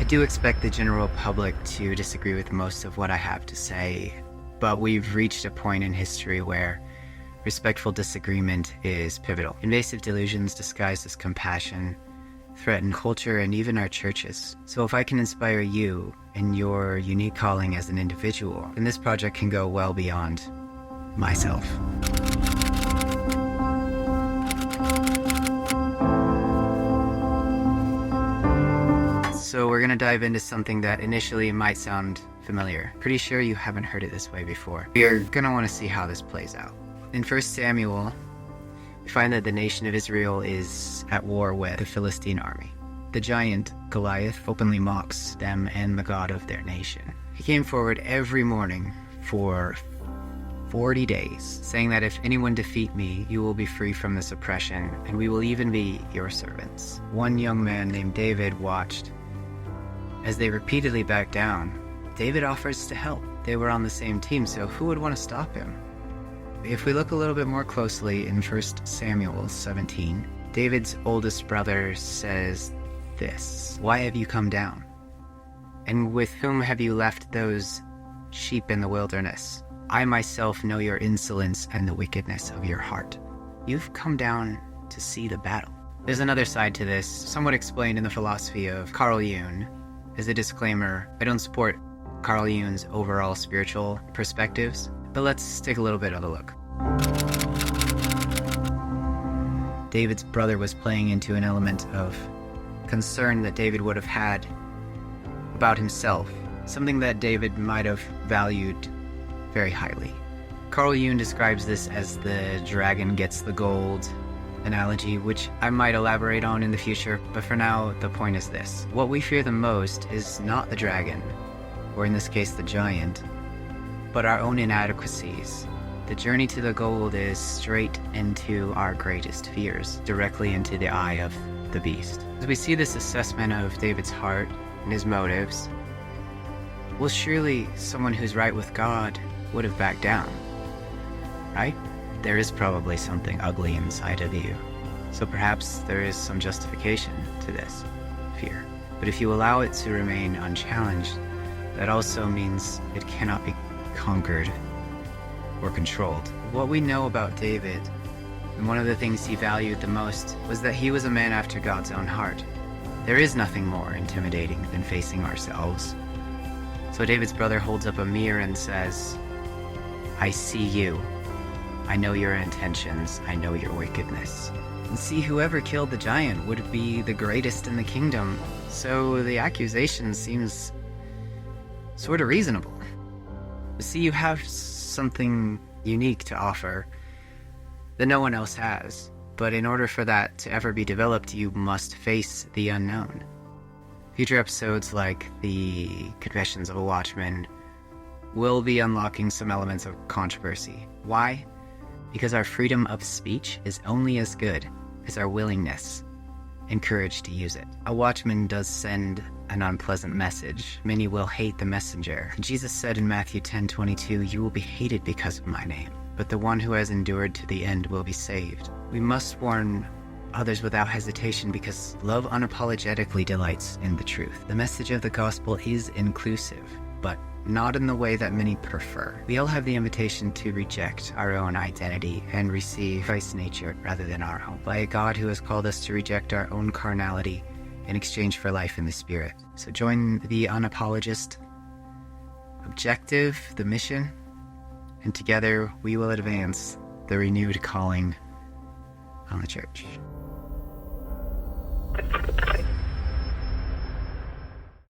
do expect the general public to disagree with most of what I have to say, but we've reached a point in history where respectful disagreement is pivotal. Invasive delusions disguised as compassion threaten culture and even our churches. So if I can inspire you in your unique calling as an individual, then this project can go well beyond myself. So we're going to dive into something that initially might sound familiar. Pretty sure you haven't heard it this way before. You're going to want to see how this plays out. In 1 Samuel, we find that the nation of Israel is at war with the Philistine army. The giant, Goliath, openly mocks them and the God of their nation. He came forward every morning for 40 days, saying that if anyone defeat me, you will be free from this oppression, and we will even be your servants. One young man named David watched as they repeatedly backed down. David offers to help. They were on the same team, so who would want to stop him? If we look a little bit more closely in 1 Samuel 17, David's oldest brother says this, "Why have you come down? And with whom have you left those sheep in the wilderness? I myself know your insolence and the wickedness of your heart. You've come down to see the battle." There's another side to this, somewhat explained in the philosophy of Carl Jung. As a disclaimer, I don't support Carl Jung's overall spiritual perspectives, but let's take a little bit of a look. David's brother was playing into an element of concern that David would have had about himself, something that David might have valued very highly. Carl Jung describes this as the dragon gets the gold analogy, which I might elaborate on in the future, but for now, the point is this. What we fear the most is not the dragon, or in this case, the giant, but our own inadequacies. The journey to the gold is straight into our greatest fears, directly into the eye of the beast. As we see this assessment of David's heart and his motives, well, surely someone who's right with God would have backed down, right? There is probably something ugly inside of you, so perhaps there is some justification to this fear. But if you allow it to remain unchallenged, that also means it cannot be conquered or controlled. What we know about David, and one of the things he valued the most, was that he was a man after God's own heart. There is nothing more intimidating than facing ourselves. So David's brother holds up a mirror and says, "I see you. I know your intentions. I know your wickedness." And see, whoever killed the giant would be the greatest in the kingdom. So the accusation seems sort of reasonable. See, you have something unique to offer that no one else has. But in order for that to ever be developed, you must face the unknown. Future episodes like the Confessions of a Watchman will be unlocking some elements of controversy. Why? Because our freedom of speech is only as good as our willingness and courage to use it. A watchman does send an unpleasant message. Many will hate the messenger. Jesus said in Matthew 10:22, "You will be hated because of my name, but the one who has endured to the end will be saved." We must warn others without hesitation because love unapologetically delights in the truth. The message of the gospel is inclusive, but not in the way that many prefer. We all have the invitation to reject our own identity and receive Christ's nature rather than our own, by a God who has called us to reject our own carnality in exchange for life in the Spirit. So join the Unapologist objective, the mission, and together we will advance the renewed calling on the church.